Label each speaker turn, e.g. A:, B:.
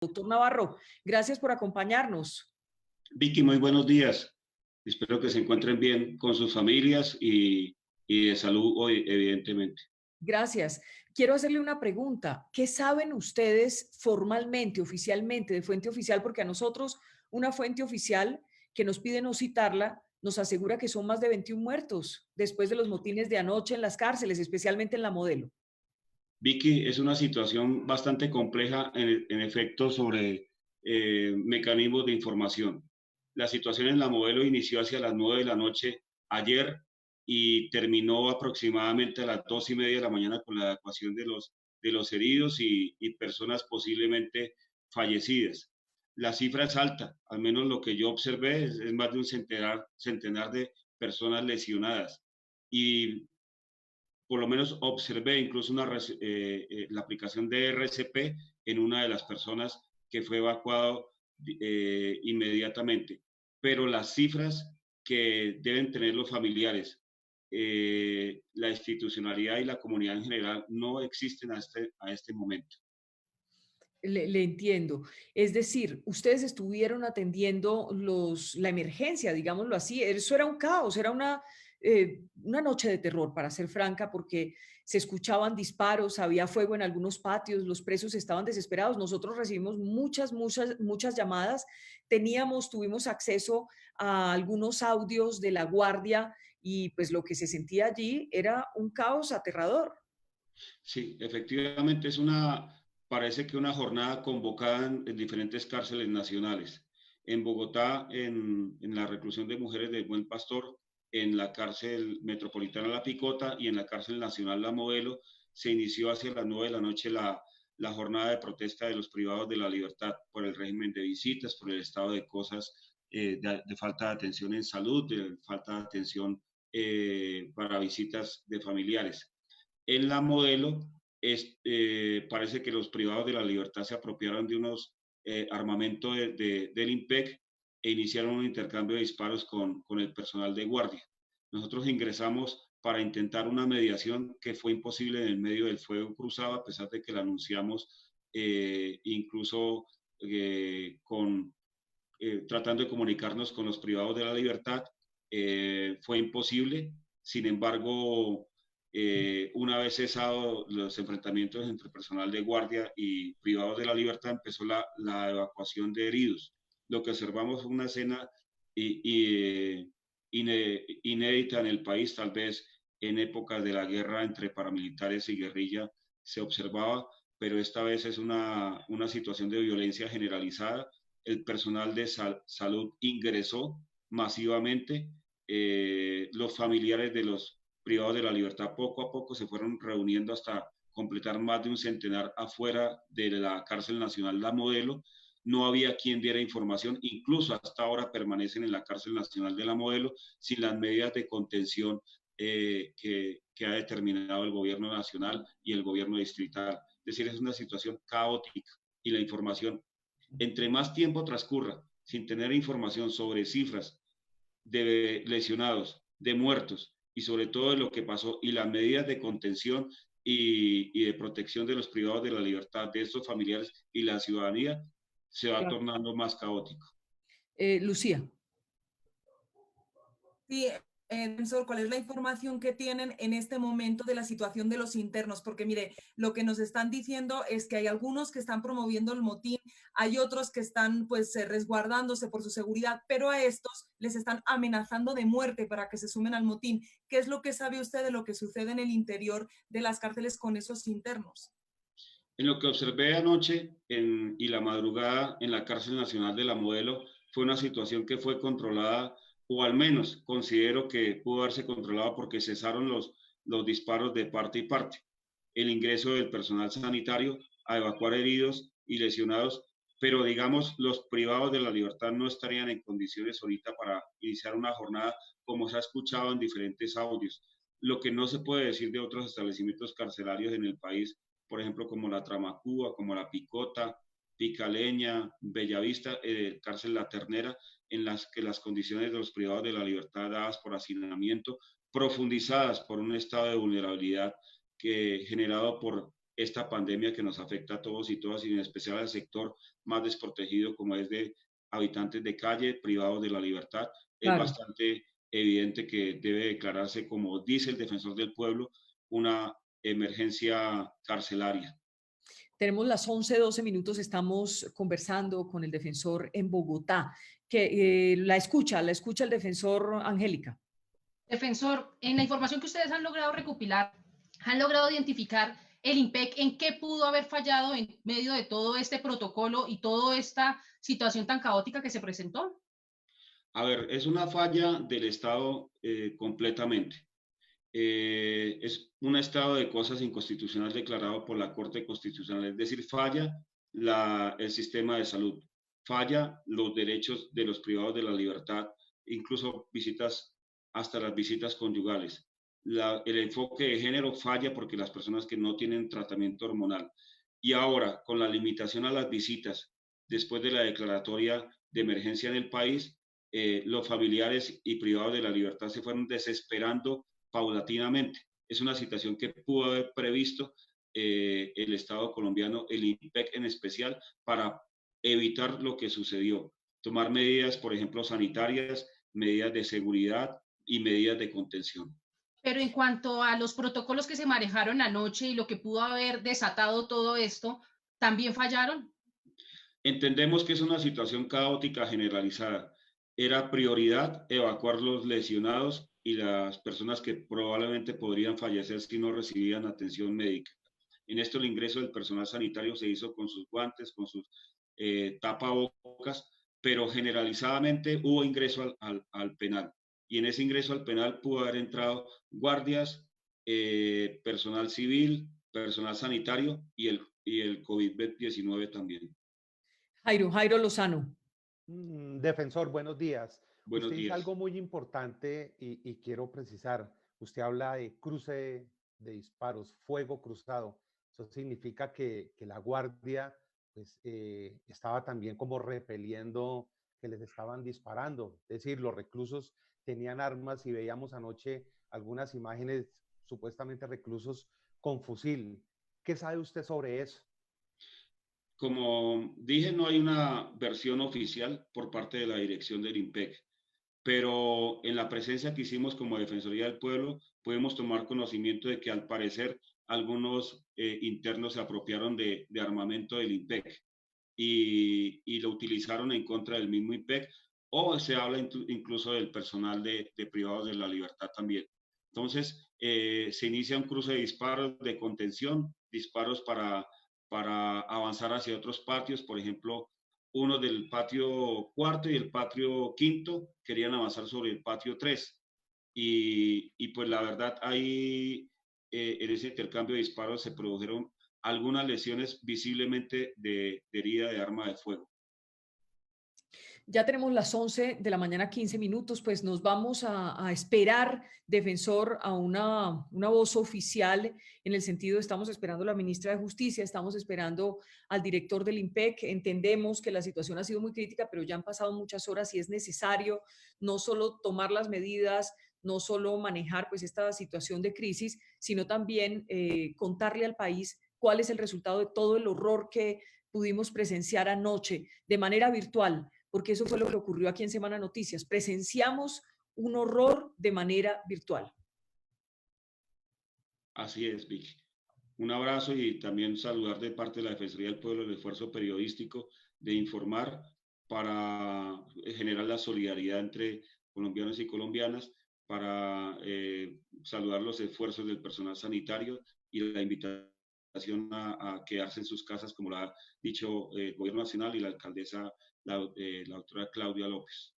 A: Doctor Navarro, gracias por acompañarnos.
B: Vicky, muy buenos días. Espero que se encuentren bien con sus familias y de salud hoy, evidentemente.
A: Gracias. Quiero hacerle una pregunta. ¿Qué saben ustedes formalmente, oficialmente, de fuente oficial? Porque a nosotros una fuente oficial que nos pide no citarla nos asegura que son más de 21 muertos después de los motines de anoche en las cárceles, especialmente en la Modelo.
B: Vicky, es una situación bastante compleja en efecto sobre mecanismos de información. La situación en la modelo inició hacia las 9 de la noche ayer y terminó aproximadamente a las 2:30 de la mañana con la evacuación de los heridos y personas posiblemente fallecidas. La cifra es alta, al menos lo que yo observé es más de un centenar de personas lesionadas. Y por lo menos observé incluso la aplicación de RCP en una de las personas que fue evacuado inmediatamente. Pero las cifras que deben tener los familiares, la institucionalidad y la comunidad en general no existen a este momento.
A: Le entiendo. Es decir, ustedes estuvieron atendiendo la emergencia, digámoslo así. Eso era un caos, era una noche de terror, para ser franca, porque se escuchaban disparos, había fuego en algunos patios, los presos estaban desesperados. Nosotros recibimos muchas llamadas. Tuvimos acceso a algunos audios de la guardia y pues lo que se sentía allí era un caos aterrador.
B: Sí, efectivamente parece que una jornada convocada en diferentes cárceles nacionales. En Bogotá, en la reclusión de mujeres del Buen Pastor, en la cárcel metropolitana La Picota y en la cárcel nacional La Modelo, se inició hacia las 9 de la noche la jornada de protesta de los privados de la libertad por el régimen de visitas, por el estado de cosas de falta de atención en salud, de falta de atención para visitas de familiares. En la modelo parece que los privados de la libertad se apropiaron de unos armamentos del IMPEC e iniciaron un intercambio de disparos con el personal de guardia. Nosotros ingresamos para intentar una mediación que fue imposible en el medio del fuego cruzado, a pesar de que la anunciamos incluso tratando de comunicarnos con los privados de la libertad. Fue imposible. Sin embargo, una vez cesados los enfrentamientos entre personal de guardia y privados de la libertad, empezó la evacuación de heridos. Lo que observamos fue una escena inédita en el país, tal vez en épocas de la guerra entre paramilitares y guerrilla se observaba, pero esta vez es una situación de violencia generalizada. El personal de salud ingresó masivamente. Los familiares de los privados de la libertad poco a poco se fueron reuniendo hasta completar más de un centenar afuera de la cárcel nacional La Modelo. No había quien diera información, incluso hasta ahora permanecen en la cárcel nacional de La Modelo sin las medidas de contención que ha determinado el gobierno nacional y el gobierno distrital. Es decir, es una situación caótica y la información, entre más tiempo transcurra sin tener información sobre cifras de lesionados, de muertos y sobre todo de lo que pasó y las medidas de contención y de protección de los privados de la libertad de estos familiares y la ciudadanía, se va
A: Claro.
B: tornando más caótico.
A: Lucía.
C: Sí, Sor, ¿cuál es la información que tienen en este momento de la situación de los internos? Porque mire, lo que nos están diciendo es que hay algunos que están promoviendo el motín, hay otros que están pues resguardándose por su seguridad, pero a estos les están amenazando de muerte para que se sumen al motín. ¿Qué es lo que sabe usted de lo que sucede en el interior de las cárceles con esos internos?
B: En lo que observé anoche y la madrugada en la cárcel nacional de La Modelo, fue una situación que fue controlada, o al menos considero que pudo haberse controlado porque cesaron los disparos de parte y parte. El ingreso del personal sanitario a evacuar heridos y lesionados, pero digamos, los privados de la libertad no estarían en condiciones ahorita para iniciar una jornada como se ha escuchado en diferentes audios. Lo que no se puede decir de otros establecimientos carcelarios en el país, por ejemplo, como la Tramacúa, como la Picota, Picaleña, Bellavista, cárcel La Ternera, en las que las condiciones de los privados de la libertad dadas por hacinamiento, profundizadas por un estado de vulnerabilidad generado por esta pandemia que nos afecta a todos y todas, y en especial al sector más desprotegido como es de habitantes de calle, privados de la libertad. Es
A: Claro.
B: bastante evidente que debe declararse, como dice el defensor del pueblo, una emergencia carcelaria.
A: Tenemos las 11:12 minutos, estamos conversando con el defensor en Bogotá, que la escucha el defensor Angélica.
D: Defensor, en la información que ustedes han logrado recopilar, han logrado identificar el IMPEC en qué pudo haber fallado en medio de todo este protocolo y toda esta situación tan caótica que se presentó.
B: A ver, es una falla del Estado completamente. Es un estado de cosas inconstitucional declarado por la Corte Constitucional, es decir, falla el sistema de salud, falla los derechos de los privados de la libertad, incluso visitas, hasta las visitas conyugales. El enfoque de género falla porque las personas que no tienen tratamiento hormonal. Y ahora, con la limitación a las visitas, después de la declaratoria de emergencia en el país, los familiares y privados de la libertad se fueron desesperando paulatinamente. Es una situación que pudo haber previsto el Estado colombiano, el IMPEC en especial, para evitar lo que sucedió. Tomar medidas, por ejemplo, sanitarias, medidas de seguridad y medidas de contención.
D: Pero en cuanto a los protocolos que se manejaron anoche y lo que pudo haber desatado todo esto, ¿también fallaron?
B: Entendemos que es una situación caótica generalizada. Era prioridad evacuar los lesionados y las personas que probablemente podrían fallecer si no recibían atención médica. En esto el ingreso del personal sanitario se hizo con sus guantes, con sus tapabocas, pero generalizadamente hubo ingreso al penal. Y en ese ingreso al penal pudo haber entrado guardias, personal civil, personal sanitario y el COVID-19 también.
A: Jairo Lozano.
E: Defensor, buenos días.
B: Buenos
E: Usted dice
B: días.
E: algo muy importante y quiero precisar. Usted habla de cruce de disparos, fuego cruzado. Eso significa que la guardia pues, estaba también como repeliendo que les estaban disparando. Es decir, los reclusos tenían armas y veíamos anoche algunas imágenes supuestamente reclusos con fusil. ¿Qué sabe usted sobre eso?
B: Como dije, no hay una versión oficial por parte de la dirección del IMPEC, pero en la presencia que hicimos como Defensoría del Pueblo, pudimos tomar conocimiento de que al parecer algunos internos se apropiaron de armamento del IMPEC y lo utilizaron en contra del mismo IMPEC, o se habla incluso del personal de privados de la libertad también. Entonces, se inicia un cruce de disparos de contención, disparos para avanzar hacia otros patios. Por ejemplo, uno del patio cuarto y el patio quinto querían avanzar sobre el patio 3. Y pues la verdad, ahí en ese intercambio de disparos se produjeron algunas lesiones visiblemente de herida de arma de fuego.
A: Ya tenemos las 11:15 a.m, pues nos vamos a esperar, defensor, a una voz oficial, en el sentido, estamos esperando a la ministra de Justicia, estamos esperando al director del IMPEC. Entendemos que la situación ha sido muy crítica, pero ya han pasado muchas horas y es necesario no solo tomar las medidas, no solo manejar pues esta situación de crisis, sino también contarle al país cuál es el resultado de todo el horror que pudimos presenciar anoche de manera virtual, porque eso fue lo que ocurrió aquí en Semana Noticias. Presenciamos un horror de manera virtual.
B: Así es, Vicky. Un abrazo y también saludar de parte de la Defensoría del Pueblo el esfuerzo periodístico de informar para generar la solidaridad entre colombianos y colombianas, para saludar los esfuerzos del personal sanitario y la invitación a quedarse en sus casas, como lo ha dicho el Gobierno Nacional y la alcaldesa, la doctora Claudia López.